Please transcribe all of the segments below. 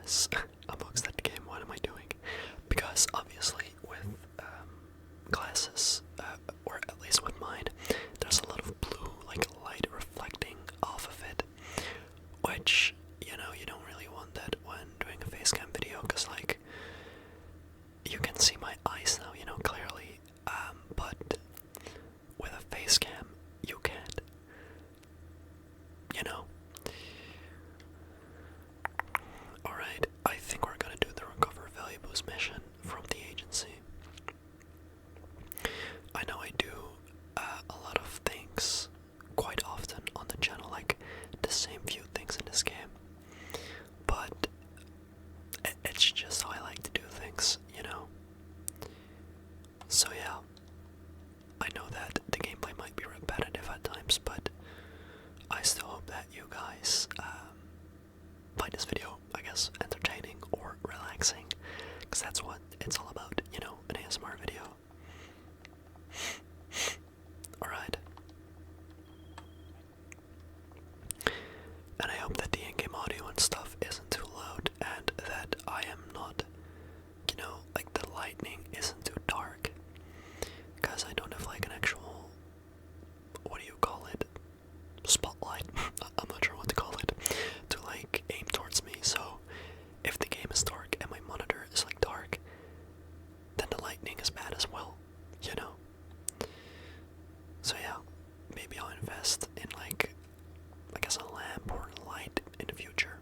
this amongst that game. What am I doing? Because obviously with glasses, or at least with mine, there's a lot of blue like light reflecting off of it, which, you know, you don't really want that when doing a facecam video, because like you can see my eyes now, you know, clearly, but with a facecam you can't, you know. Alright, I think we're gonna do the recover valuables mission from the agency. I know I do a lot of things quite often on the channel, like the same few things in this game, but it's just how I like to do things, you know. So yeah, I know that the gameplay might be repetitive at times, but I still hope that you guys find this video, I guess, entertaining or relaxing, because that's what it's all about, you know, an ASMR video. Alright. And I hope that the in-game audio and stuff isn't too loud, and that I am not, you know, like the lightning isn't too dark, because I don't have like an actual, what do you call it, spotlight, I'm not sure what to call it, to like aim towards me. So if the game is dark and my monitor is like dark, then the lightning is bad as well, you know. So yeah, maybe I'll invest in like, I guess, a lamp or light in the future,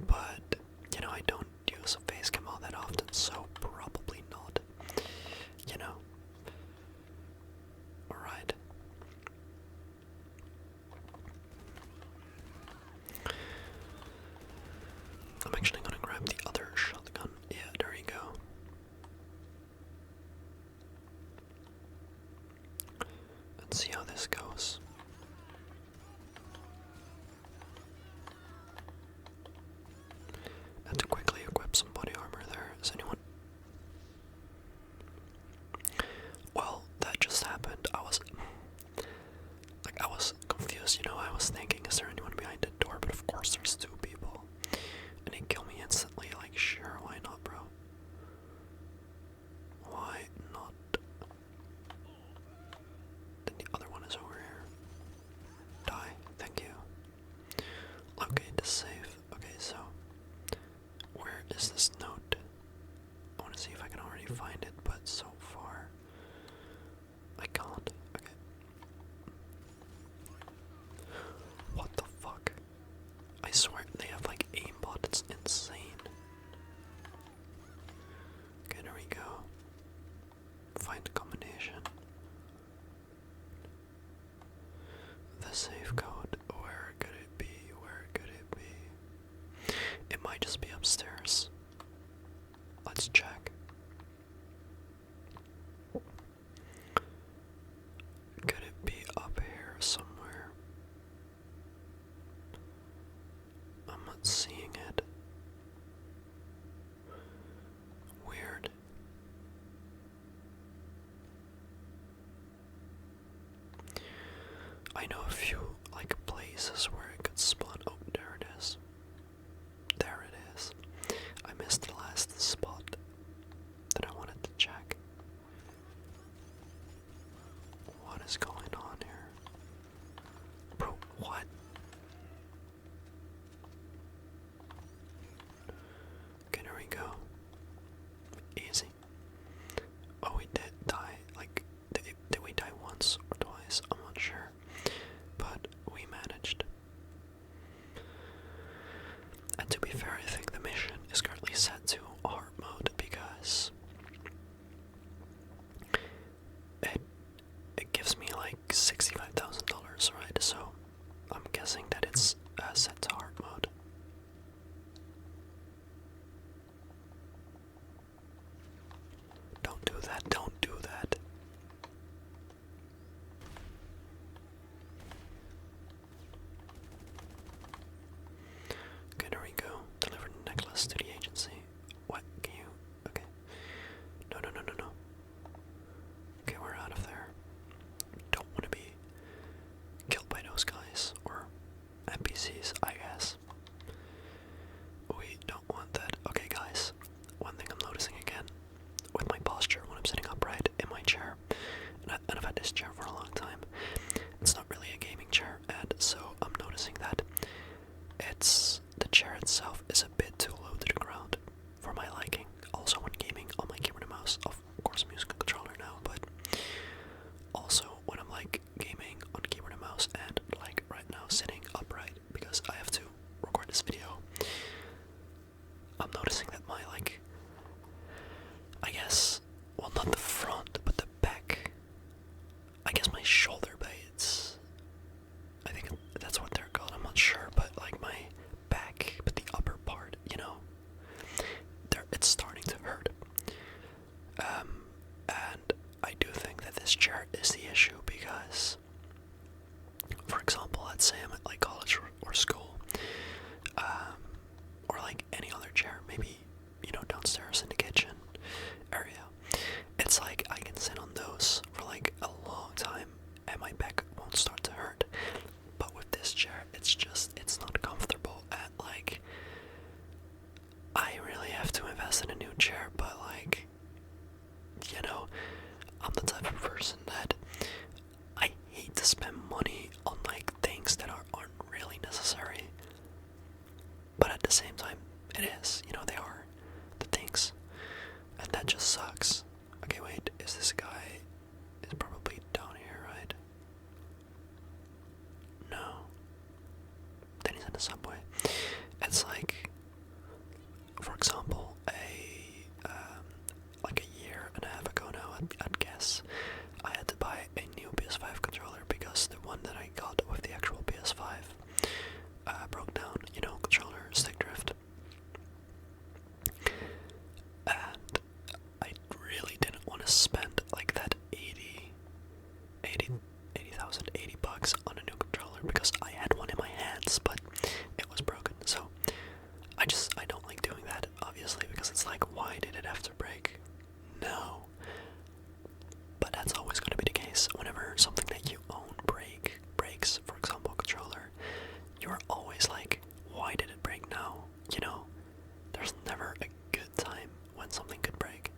but you know, I don't use a facecam all that often, so probably not, you know. Alright. I'm actually gonna grab the other shotgun. Yeah, there you go. Let's see how this goes. Had to quickly equip some body armor there. Is anyone? Well, that just happened. I was confused, you know. I was thinking, is there anyone behind the door? But of course there's two people. And they kill me instantly, like, sure, why not, bro? Why not? Then the other one is over here. Die, thank you. Locate the safe. Okay, so where is this note? I want to see if I can already find it, but so far I can't. Okay. What the fuck? I swear they have like aimbot, it's insane. Okay, there we go. Find the combination. The safe code. Where could it be? Where could it be? It might just be upstairs. Let's check. Could it be up here somewhere? I'm not seeing it. Weird. I know a few like places where it could spawn. Oh, there it is. There it is. I missed the last spot that I wanted to check. What is going on here? Bro, what? Okay, there we go. Easy. Oh, we did die. Like, did we die once or twice? I'm not sure. But we managed. And to be fair, I think the mission is currently set to hard mode because it gives me like $65,000, right? So I'm guessing that it's set to hard mode. it is, you know, they are the things. And that just sucks. Okay, wait, is this guy is probably down here, right? No. Then he's in the subway. It's like, for example, like a year and a half ago now, I'd guess, I had to buy a new PS5 controller because the one that I got with the actual PS5 broke down, you know, controller stick drift. And I really didn't want to spend like that 80 bucks on a new controller because I had one in my hands, but it was broken. So I don't like doing that, obviously, because it's like, why did it have to break? No. But that's always going to be the case. Whenever something that you own breaks, for example, a controller, you're always like, why did it break now? You know, there's never a good time when something could break.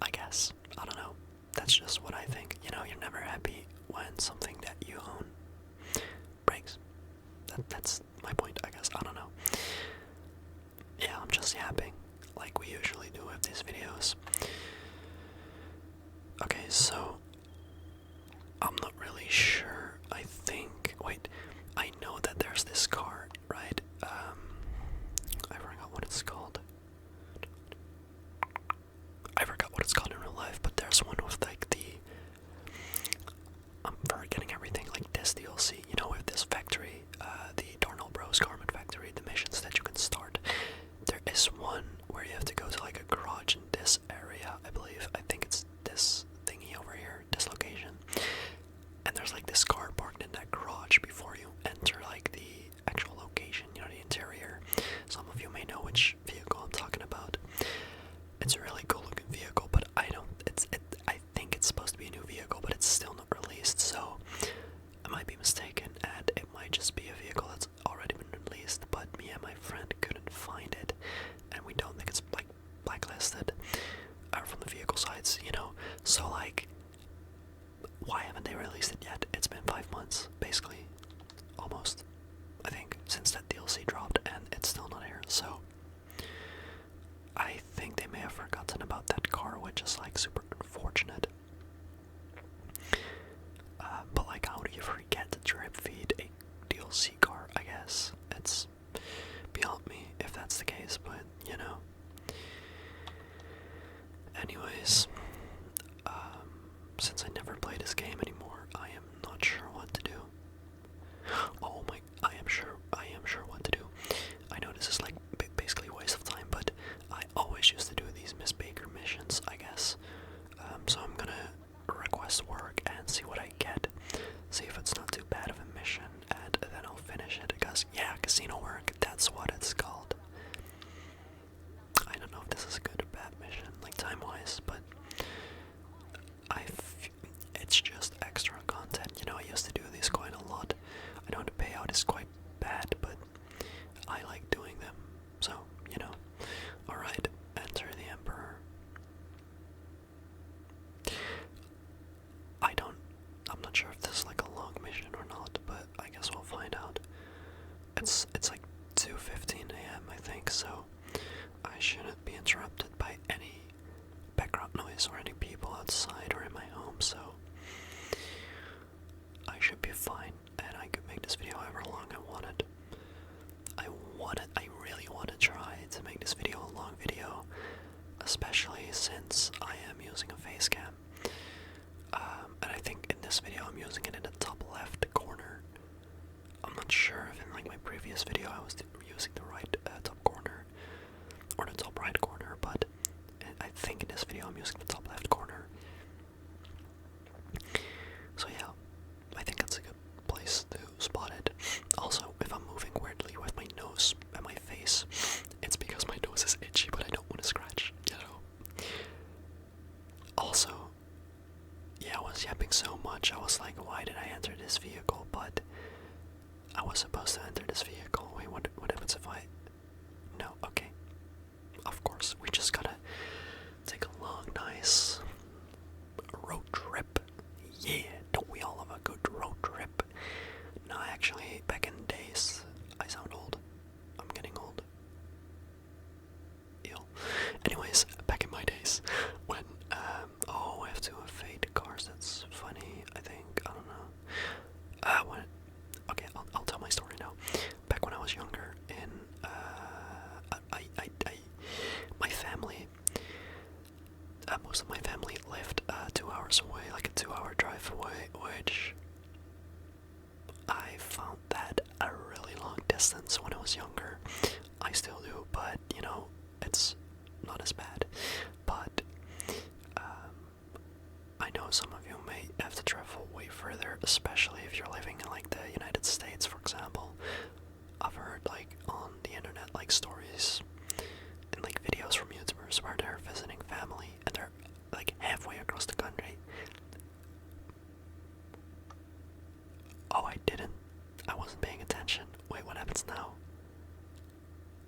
I guess. I don't know. That's just what I think. You know, you're never happy when something that you own breaks. That's my point, I guess. I don't know. Yeah, I'm just yapping like we usually do with these videos. Okay, so I'm not really sure. I think, wait, I know that there's this car, right? I forgot what it's called. I forgot what it's called in real life, but there's one with like I'm forgetting everything, like this DLC, you know, with this factory, the 𝓤𝓼𝓮 𝓗𝓮𝓪 factory, the missions that you can start. There is one where you have to go to like a garage in this area, I believe. I think it's this thingy over here, this location. And there's like this car parked in that garage before you enter like the actual location, you know, the interior. Some of you may know which vehicle I'm talking about. It's a really cool looking vehicle, but I think it's supposed to be a new vehicle, but it's still not released, so I might be mistaken, and it might just be a vehicle that's already been released, but me and my friend couldn't find it, and we don't think it's like blacklisted from the vehicle sites, you know. So like, why haven't they released it yet? It's been 5 months, basically, almost, I think, since that DLC dropped, and it's still not here. So I think they may have forgotten about that car, which is like super unfortunate. But like, how do you forget to drip feed a DLC car? I guess it's beyond me if that's the case, but you know. Anyways, since I never play this game anymore, I am not sure what to do. Oh my, I am sure what to do. I know this is like basically a waste of time, but I always used to do these Miss Baker missions, I guess. So I'm gonna request work and see what I get. See if it's not too bad of a mission, and then I'll finish it, because, yeah, casino work, that's what it's called. I don't know if this is a good or bad mission, like time-wise, but it's just extra content. You know, I used to do these quite a lot. I know the payout is quite bad, but I like doing them, so, you know. Alright, enter the Emperor. I'm not sure if this is like a long mission or not, but I guess we'll find out. It's like 2:15 a.m. I think, so I shouldn't be interrupted by any background noise or any people outside or in my home, so I should be fine, and I could make this video however long I wanted. I really want to try to make this video a long video, especially since I am using a face cam. And I think in this video I'm using it in the top left corner. I'm not sure if in like my previous video I was using the right top corner or the top right corner, but I think in this video I'm using the top left corner. So yeah, I think that's a good place to spot it. Also, if I'm moving weirdly with my nose and my face, it's because my nose is itchy, but I don't want to scratch, you know. Also, yeah, I was yapping so much, I was like, why did I enter this vehicle? But I was supposed to enter this vehicle. Wait, what happens if I... No, okay. Of course, we just gotta take a long, nice road trip. Yeah, don't we all have a good road trip? No, actually, back in the days, I sound old. I'm getting old. distance when I was younger. I still do, but you know, it's not as bad. But I know some of you may have to travel way further, especially if you're living in like the United States, for example. I've heard like on the internet like stories and like videos from YouTubers where they're visiting family and they're like halfway across the country. Oh, I wasn't paying attention. Wait, what happens now?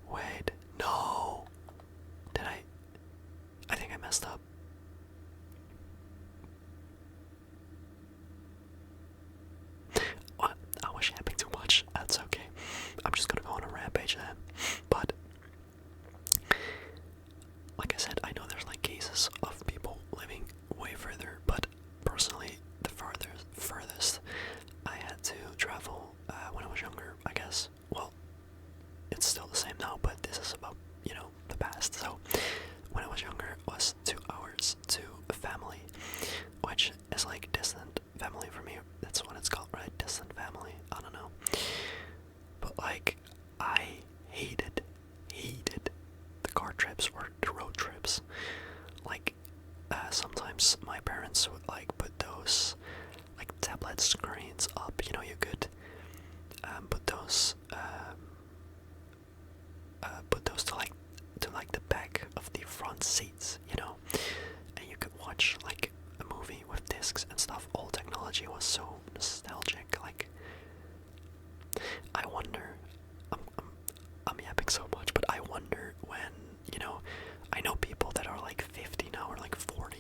Wait, no! I think I messed up. What? I was yapping too much. That's okay. I'm just gonna go on a rampage then. But, like I said, I know there's like cases of people living way further, but personally, the furthest I had to travel when I was younger, I guess. Well, it's still the same now, but this is about, you know, the past. So, when I was younger, it was 2 hours to a family, which is like distant family for me. That's what it's called, right? Distant family. I don't know. But like, I hated the car trips or the road trips. Like, sometimes my parents would like put those like tablet screens up. You know, you could put those to like the back of the front seats, you know, and you could watch like a movie with discs and stuff. All technology was so nostalgic. Like, I wonder, I'm yapping so much, but I wonder when, you know, I know people that are like 50 now or like 40.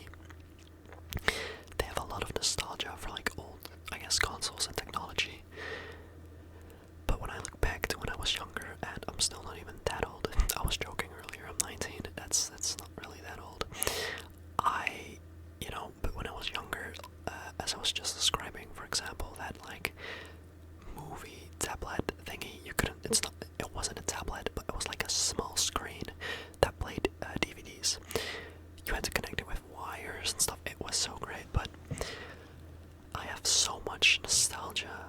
They have a lot of nostalgia for like old, I guess, consoles and technology. But when I look back to when I was younger, and I'm still not even that old. I was joking earlier, I'm 19. That's not really that old. You know, but when I was younger, as I was just describing, for example, that like movie tablet thingy, it wasn't a tablet, but it was like a small screen that played DVDs. You had to connect it with wires and stuff. It was so great, but I have so much nostalgia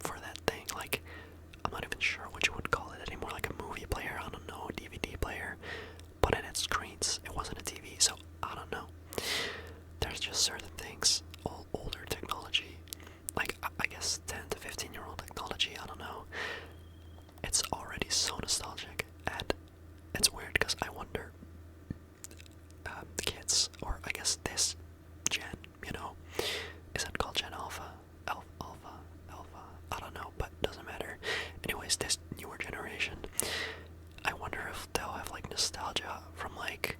for that thing. Like, I'm not even sure what you would call it anymore, like a movie player, I don't know, DVD player, but it had screens. It wasn't a TV, so I don't know. There's just certain things, older technology, like I guess 10 to 15-year-old technology, I don't know. It's already so nostalgic, and it's weird because I wonder, the kids, or I guess this gen, you know, is it called Gen Alpha? Alpha, I don't know, but doesn't matter. Anyways, this newer generation, I wonder if they'll have like nostalgia from like,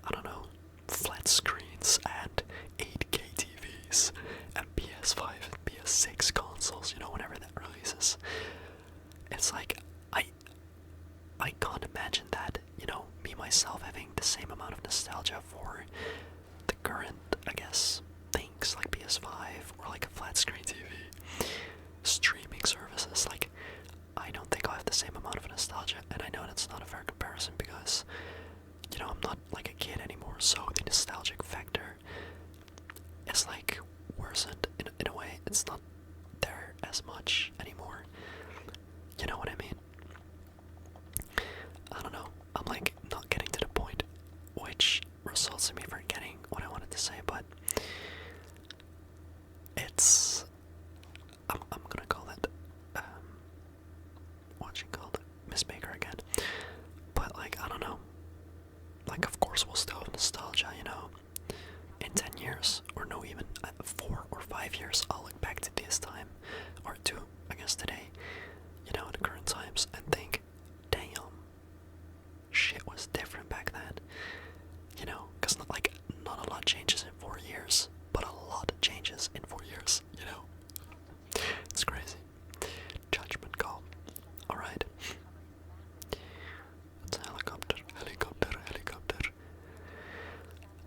I don't know, flat screens and 8K TVs and PS5 and PS6 consoles, you know, whenever that releases. It's like, I can't imagine that, you know, me myself having the same amount of nostalgia for the current, I guess, things like PS5 or like a flat screen TV, streaming services. Like, I don't think I'll have the same amount of nostalgia, and I know that's not a fair comparison because, you know, I'm not like a kid anymore, so the nostalgic factor is like worsened in a way. It's not there as much anymore. You know what I mean? I don't know. I'm like not getting to the point, which results in me forgetting what I wanted to say, but it's, I'm gonna call it, what's she called? Miss Baker again. But like, I don't know. Like, of course we'll still have nostalgia, you know. In 10 years, or no, even 4 or 5 years, I'll look back to this time, or to, I guess, today, you know, the current times, and think, damn, shit was different back then, you know, because not a lot changes in 4 years, but a lot changes in 4 years, you know. It's crazy. Judgment call. Alright. It's a helicopter.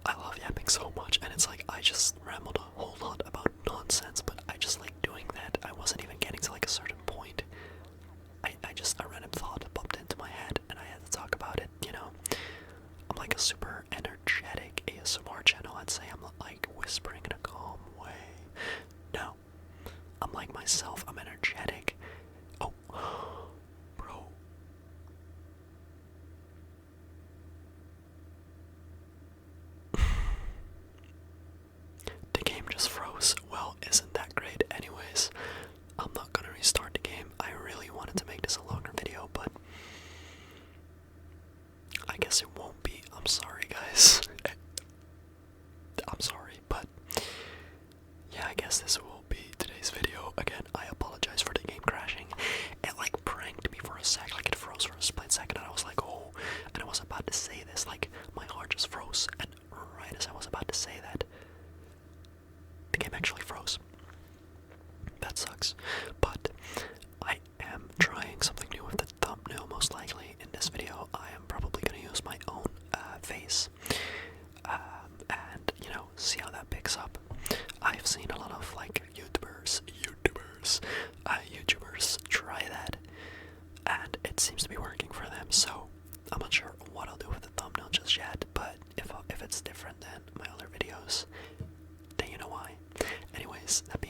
I love yapping so much, and it's like I just rambled a whole lot about nonsense, but I just like doing I'm energetic. Oh, bro. The game just froze. Well, isn't that great? Anyways, I'm not gonna restart the game. I really wanted to make this a longer video, but I guess it won't be. I'm sorry, guys. I'm sorry, but yeah, I guess this will be today's video. Again, I apologize for the game crashing. It like pranked me for a sec, like it froze for a split second, and I was like, oh, and I was about to say this, like my heart just froze, and right as I was about to say that, the game actually froze. That sucks. But I am trying something new with the thumbnail, most likely. In this video, I am probably going to use my own face. And, you know, see how that picks up. I've seen a lot of, like, YouTubers try that. And it seems to be working for them, so I'm not sure what I'll do with the thumbnail just yet. But if it's different than my other videos, then you know why. Anyways, that